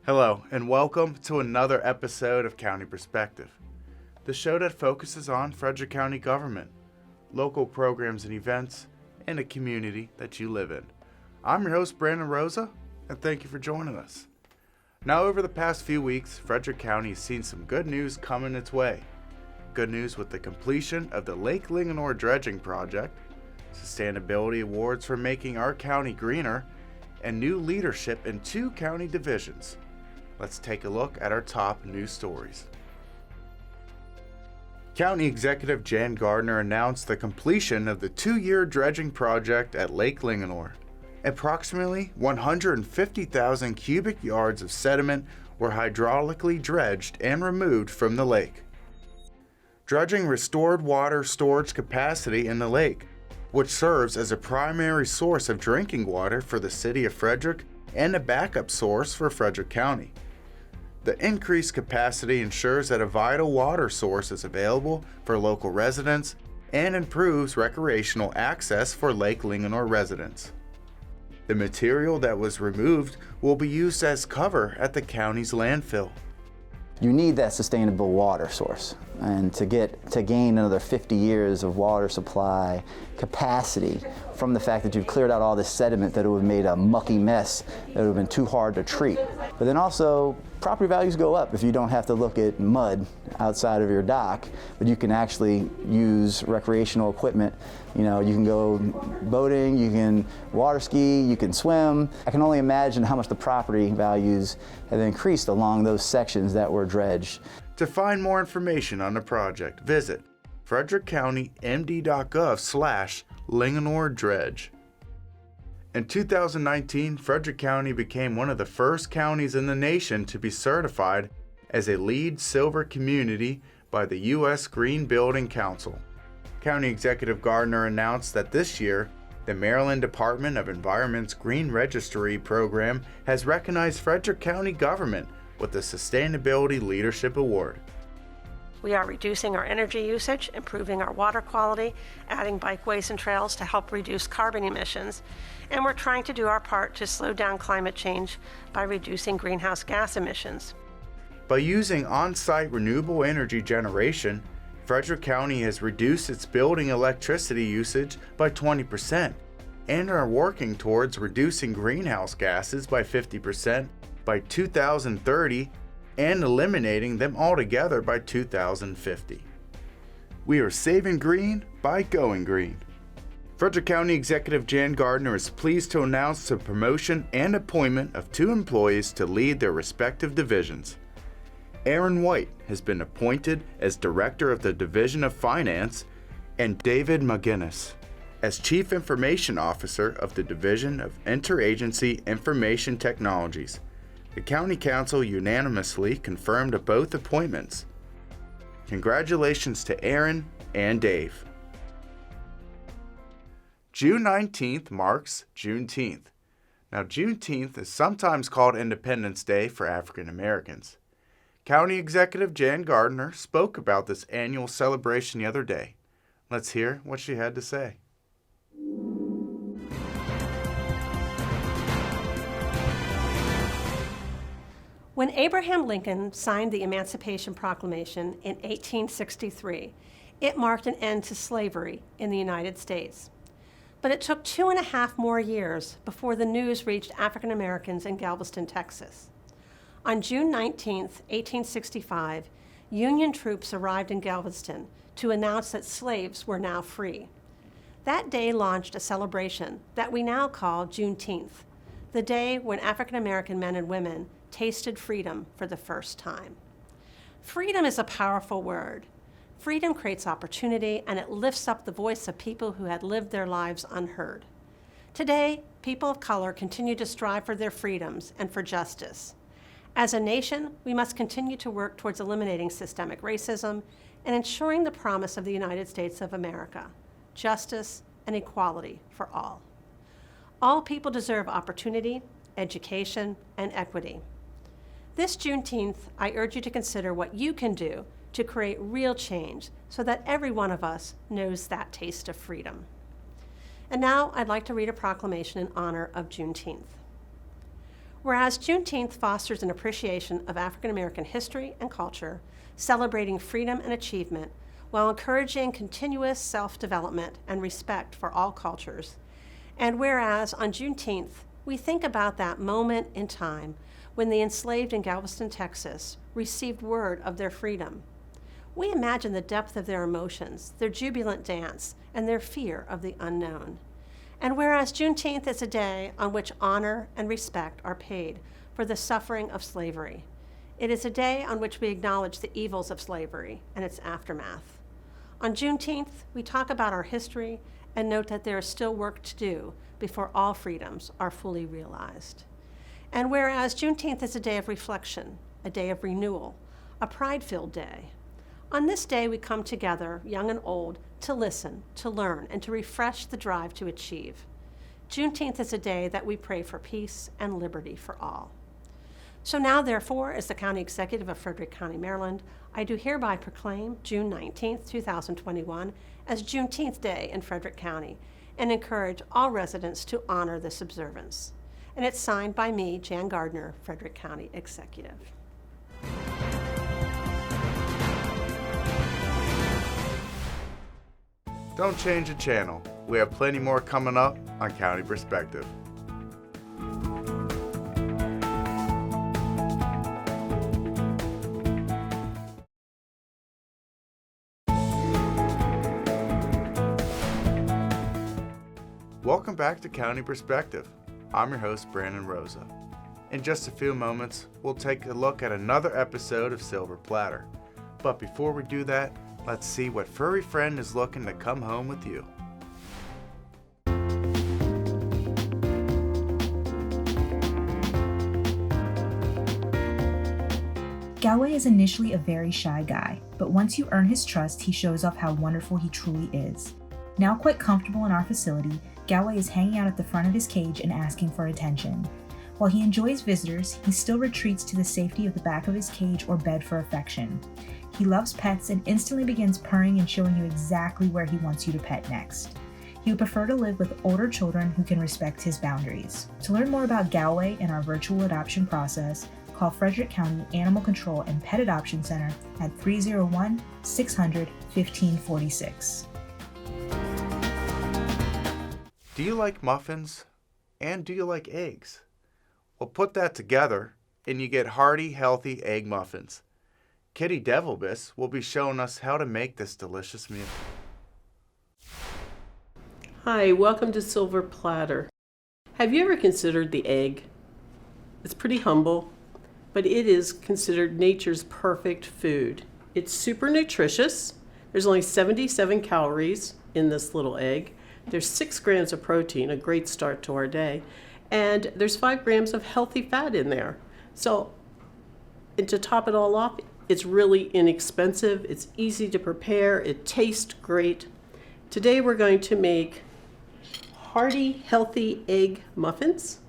Hello, and welcome to another episode of County Perspective, the show that focuses on Frederick County government, local programs and events, and the community that you live in. I'm your host, Brandon Rosa, and thank you for joining us. Now, over the past few weeks, Frederick County has seen some good news coming its way. Good news with the completion of the Lake Linganore dredging project, sustainability awards for making our county greener, and new leadership in 2 county divisions. Let's take a look at our top news stories. County Executive Jan Gardner announced the completion of the 2-year dredging project at Lake Linganore. Approximately 150,000 cubic yards of sediment were hydraulically dredged and removed from the lake. Dredging restored water storage capacity in the lake, which serves as a primary source of drinking water for the city of Frederick and a backup source for Frederick County. The increased capacity ensures that a vital water source is available for local residents and improves recreational access for Lake Linganore residents. The material that was removed will be used as cover at the county's landfill. You need that sustainable water source, and to gain another 50 years of water supply capacity from the fact that you've cleared out all this sediment that would have made a mucky mess that would have been too hard to treat. But then also, property values go up if you don't have to look at mud outside of your dock, but you can actually use recreational equipment. You know, you can go boating, you can water ski, you can swim. I can only imagine how much the property values have increased along those sections that were dredged. To find more information on the project, visit frederickcountymd.gov/Linganore Dredge. In 2019, Frederick County became one of the first counties in the nation to be certified as a LEED Silver community by the U.S. Green Building Council. County Executive Gardner announced that this year, the Maryland Department of Environment's Green Registry program has recognized Frederick County government with the Sustainability Leadership Award. We are reducing our energy usage, improving our water quality, adding bikeways and trails to help reduce carbon emissions, and we're trying to do our part to slow down climate change by reducing greenhouse gas emissions. By using on-site renewable energy generation, Frederick County has reduced its building electricity usage by 20% and are working towards reducing greenhouse gases by 50% by 2030 and eliminating them altogether by 2050. We are saving green by going green. Frederick County Executive Jan Gardner is pleased to announce the promotion and appointment of 2 employees to lead their respective divisions. Aaron White has been appointed as Director of the Division of Finance and David McGinnis as Chief Information Officer of the Division of Interagency Information Technologies. The County Council unanimously confirmed both appointments. Congratulations to Aaron and Dave. June 19th marks Juneteenth. Now, Juneteenth is sometimes called Independence Day for African Americans. County Executive Jan Gardner spoke about this annual celebration the other day. Let's hear what she had to say. When Abraham Lincoln signed the Emancipation Proclamation in 1863, it marked an end to slavery in the United States. But it took 2.5 more years before the news reached African Americans in Galveston, Texas. On June 19, 1865, Union troops arrived in Galveston to announce that slaves were now free. That day launched a celebration that we now call Juneteenth, the day when African American men and women tasted freedom for the first time. Freedom is a powerful word. Freedom creates opportunity, and it lifts up the voice of people who had lived their lives unheard. Today, people of color continue to strive for their freedoms and for justice. As a nation, we must continue to work towards eliminating systemic racism and ensuring the promise of the United States of America, justice and equality for all. All people deserve opportunity, education, and equity. This Juneteenth, I urge you to consider what you can do to create real change so that every one of us knows that taste of freedom. And now I'd like to read a proclamation in honor of Juneteenth. Whereas Juneteenth fosters an appreciation of African American history and culture, celebrating freedom and achievement, while encouraging continuous self-development and respect for all cultures. And whereas on Juneteenth, we think about that moment in time when the enslaved in Galveston, Texas, received word of their freedom. We imagine the depth of their emotions, their jubilant dance, and their fear of the unknown. And whereas Juneteenth is a day on which honor and respect are paid for the suffering of slavery, it is a day on which we acknowledge the evils of slavery and its aftermath. On Juneteenth, we talk about our history and note that there is still work to do before all freedoms are fully realized. And whereas Juneteenth is a day of reflection, a day of renewal, a pride-filled day, on this day we come together, young and old, to listen, to learn, and to refresh the drive to achieve. Juneteenth is a day that we pray for peace and liberty for all. So now, therefore, as the County Executive of Frederick County, Maryland, I do hereby proclaim June 19th, 2021 as Juneteenth Day in Frederick County and encourage all residents to honor this observance. And it's signed by me, Jan Gardner, Frederick County Executive. Don't change the channel. We have plenty more coming up on County Perspective. Welcome back to County Perspective. I'm your host, Brandon Rosa. In just a few moments, we'll take a look at another episode of Silver Platter. But before we do that, let's see what furry friend is looking to come home with you. Galway is initially a very shy guy, but once you earn his trust, he shows off how wonderful he truly is. Now quite comfortable in our facility, Galway is hanging out at the front of his cage and asking for attention. While he enjoys visitors, he still retreats to the safety of the back of his cage or bed for affection. He loves pets and instantly begins purring and showing you exactly where he wants you to pet next. He would prefer to live with older children who can respect his boundaries. To learn more about Galway and our virtual adoption process, call Frederick County Animal Control and Pet Adoption Center at 301-600-1546. Do you like muffins? And do you like eggs? Well, put that together and you get hearty, healthy egg muffins. Kitty Devilbiss will be showing us how to make this delicious meal. Hi, welcome to Silver Platter. Have you ever considered the egg? It's pretty humble, but it is considered nature's perfect food. It's super nutritious. There's only 77 calories in this little egg. There's 6 grams of protein, a great start to our day, and there's 5 grams of healthy fat in there. So, and to top it all off, it's really inexpensive, it's easy to prepare, it tastes great. Today we're going to make hearty, healthy egg muffins.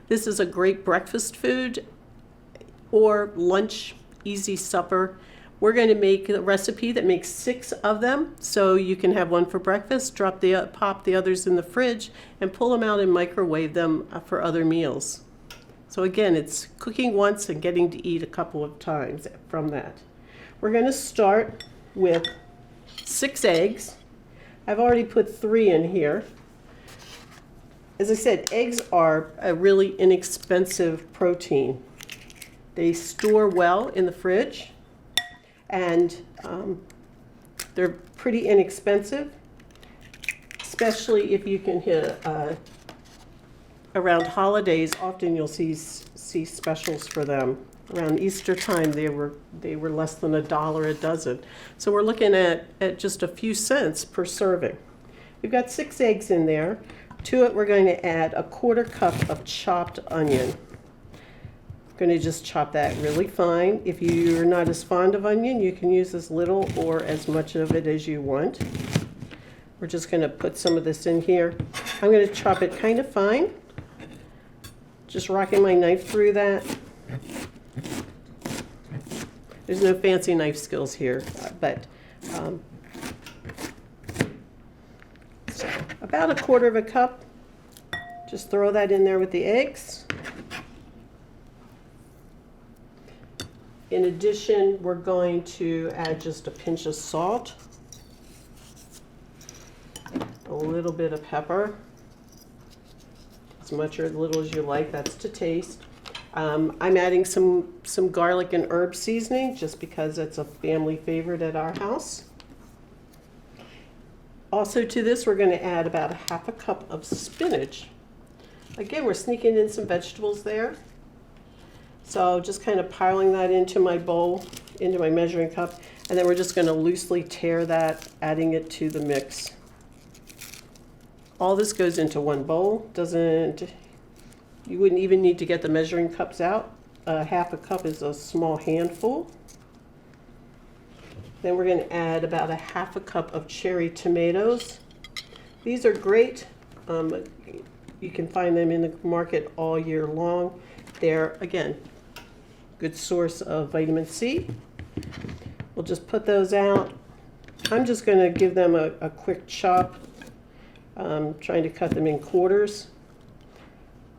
This is a great breakfast food or lunch, easy supper. We're going to make a recipe that makes 6 of them, so you can have one for breakfast, pop the others in the fridge, and pull them out and microwave them for other meals. So again, it's cooking once and getting to eat a couple of times from that. We're going to start with 6 eggs. I've already put 3 in here. As I said, eggs are a really inexpensive protein. They store well in the fridge, and they're pretty inexpensive, especially if you can hit around holidays. Often you'll see specials for them. Around Easter time, they were less than $1 a dozen. So we're looking at just a few cents per serving. We've got 6 eggs in there. To it, we're going to add a 1/4 cup of chopped onion. Going to just chop that really fine. If you're not as fond of onion, you can use as little or as much of it as you want. We're just going to put some of this in here. I'm going to chop it kind of fine. Just rocking my knife through that. There's no fancy knife skills here, but so about a 1/4 cup. Just throw that in there with the eggs. In addition, we're going to add just a pinch of salt, a little bit of pepper, as much or as little as you like, that's to taste. I'm adding some garlic and herb seasoning just because it's a family favorite at our house. Also to this, we're going to add about 1/2 cup of spinach. Again, we're sneaking in some vegetables there. So just kind of piling that into my bowl, into my measuring cup, and then we're just going to loosely tear that, adding it to the mix. All this goes into one bowl. You wouldn't even need to get the measuring cups out. 1/2 cup is a small handful. Then we're going to add about 1/2 cup of cherry tomatoes. These are great. You can find them in the market all year long. They're, again, good source of vitamin C. We'll just put those out. I'm just going to give them a quick chop, trying to cut them in quarters,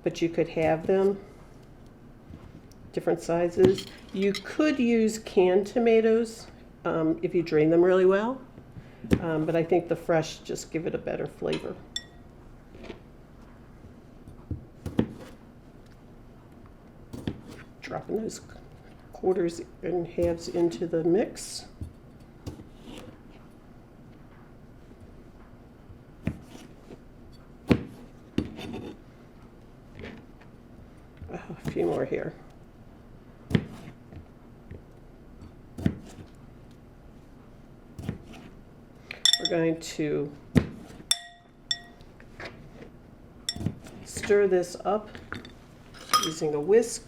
but you could have them different sizes. You could use canned tomatoes if you drain them really well, but I think the fresh just give it a better flavor. Dropping those quarters and halves into the mix. Oh, a few more here. We're going to stir this up using a whisk.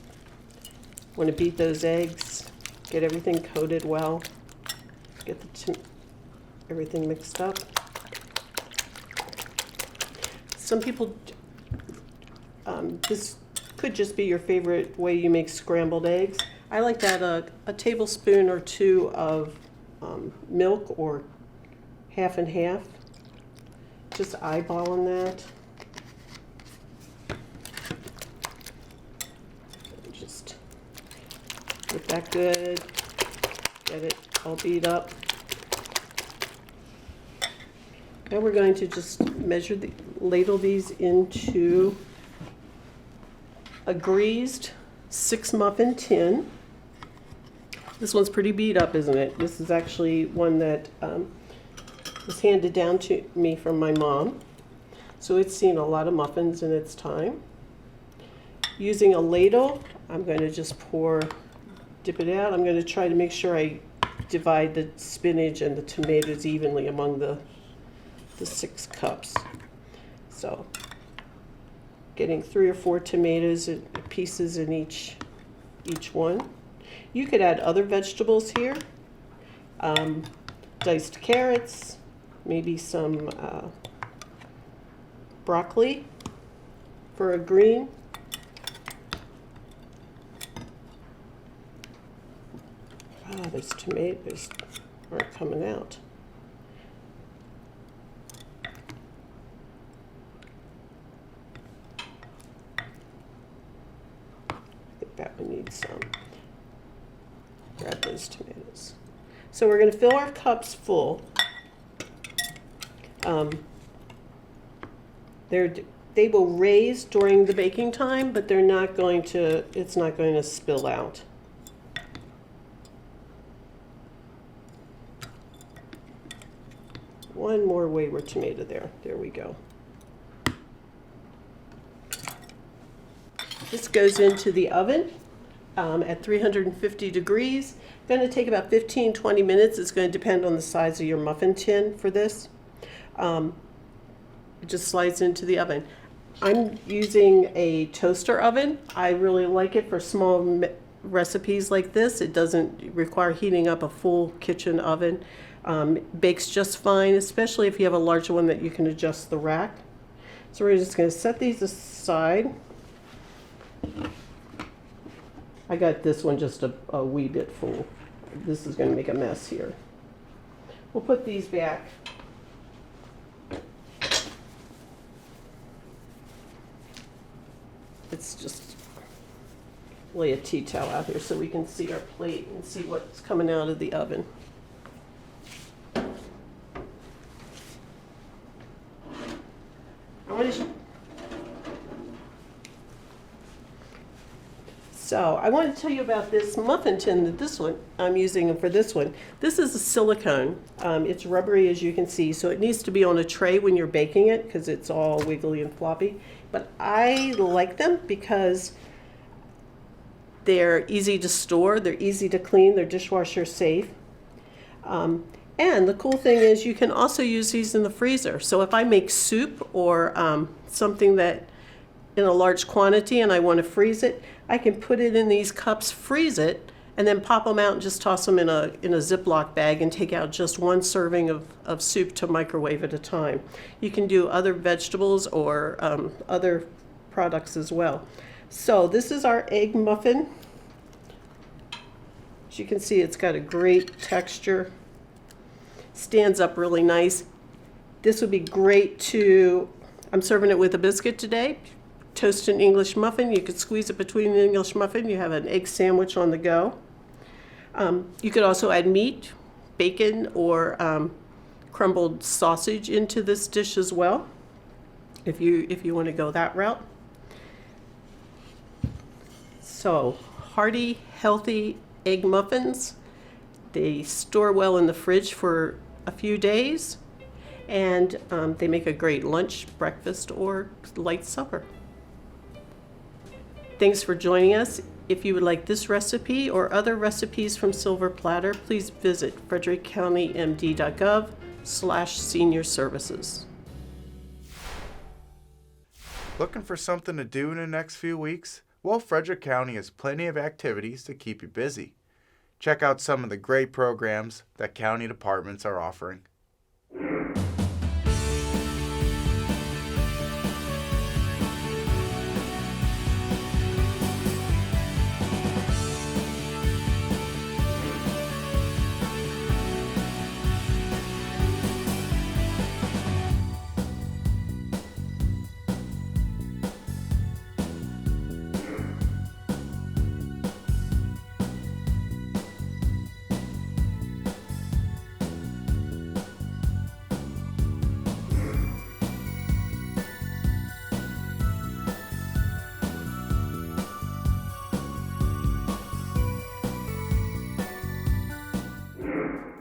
Want to beat those eggs, get everything coated well, get everything mixed up. Some people, this could just be your favorite way you make scrambled eggs. I like to add a tablespoon or 2 of milk, or half and half. Just eyeballing that. Just get that good. Get it all beat up. Now we're going to just ladle these into a greased 6-muffin tin. This one's pretty beat up, isn't it? This is actually one that was handed down to me from my mom. So it's seen a lot of muffins in its time. Using a ladle, I'm going to just dip it out. I'm going to try to make sure I divide the spinach and the tomatoes evenly among the 6 cups. So getting 3 or 4 tomatoes pieces in each one. You could add other vegetables here. Diced carrots, maybe some broccoli for a green. Oh, those tomatoes aren't coming out. I think that one needs some. Grab those tomatoes. So we're going to fill our cups full. They will raise during the baking time, but it's not going to spill out. One more wayward tomato there. There we go. This goes into the oven at 350 degrees. Going to take about 15-20 minutes. It's going to depend on the size of your muffin tin for this. It just slides into the oven. I'm using a toaster oven. I really like it for small recipes like this. It doesn't require heating up a full kitchen oven. Bakes just fine, especially if you have a larger one that you can adjust the rack. So we're just going to set these aside. I got this one just a wee bit full. This is going to make a mess here. We'll put these back. It's just lay a tea towel out here so we can see our plate and see what's coming out of the oven. So I want to tell you about this muffin tin that this one I'm using for this one. This is a silicone. It's rubbery, as you can see, so it needs to be on a tray when you're baking it because it's all wiggly and floppy. But I like them because they're easy to store, they're easy to clean, they're dishwasher safe. And the cool thing is you can also use these in the freezer. So if I make soup or something that in a large quantity and I want to freeze it, I can put it in these cups, freeze it, and then pop them out and just toss them in a Ziploc bag and take out just one serving of soup to microwave at a time. You can do other vegetables or other products as well. So this is our egg muffin. As you can see, it's got a great texture. Stands up really nice. This would be great to, I'm serving it with a biscuit today. Toast an English muffin. You could squeeze it between the English muffin. You have an egg sandwich on the go. You could also add meat, bacon, or crumbled sausage into this dish as well, if you want to go that route. So, hearty, healthy egg muffins. They store well in the fridge for a few days, and they make a great lunch, breakfast, or light supper. Thanks for joining us. If you would like this recipe or other recipes from Silver Platter, please visit frederickcountymd.gov/senior services. Looking for something to do in the next few weeks? Well, Frederick County has plenty of activities to keep you busy. Check out some of the great programs that county departments are offering.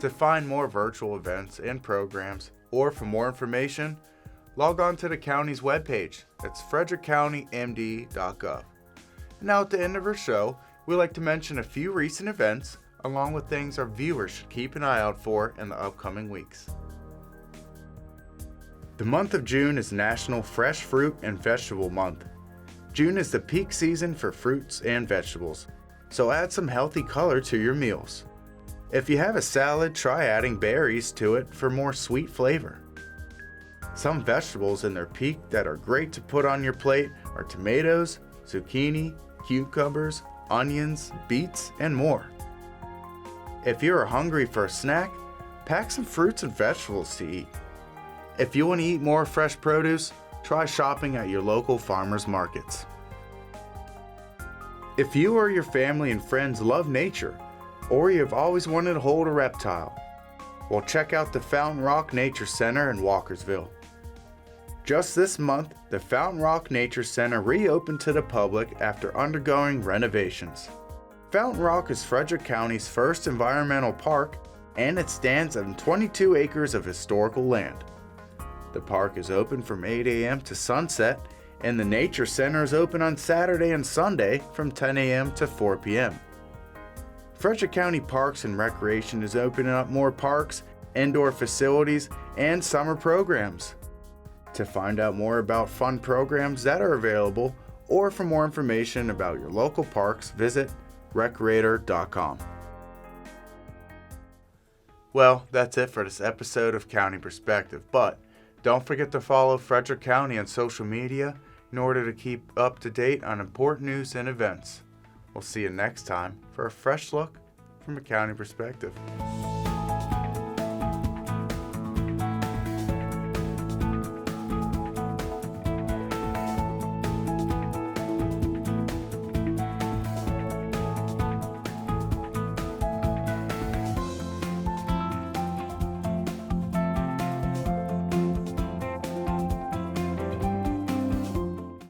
To find more virtual events and programs, or for more information, log on to the county's webpage. That's frederickcountymd.gov. Now at the end of our show, we like to mention a few recent events, along with things our viewers should keep an eye out for in the upcoming weeks. The month of June is National Fresh Fruit and Vegetable Month. June is the peak season for fruits and vegetables, so add some healthy color to your meals. If you have a salad, try adding berries to it for more sweet flavor. Some vegetables in their peak that are great to put on your plate are tomatoes, zucchini, cucumbers, onions, beets, and more. If you are hungry for a snack, pack some fruits and vegetables to eat. If you want to eat more fresh produce, try shopping at your local farmers markets. If you or your family and friends love nature, or you have always wanted to hold a reptile, well, check out the Fountain Rock Nature Center in Walkersville. Just this month, the Fountain Rock Nature Center reopened to the public after undergoing renovations. Fountain Rock is Frederick County's first environmental park, and it stands on 22 acres of historical land. The park is open from 8 a.m. to sunset, and the Nature Center is open on Saturday and Sunday from 10 a.m. to 4 p.m. Frederick County Parks and Recreation is opening up more parks, indoor facilities, and summer programs. To find out more about fun programs that are available, or for more information about your local parks, visit recreator.com. Well, that's it for this episode of County Perspective, but don't forget to follow Frederick County on social media in order to keep up to date on important news and events. We'll see you next time for a fresh look from a county perspective.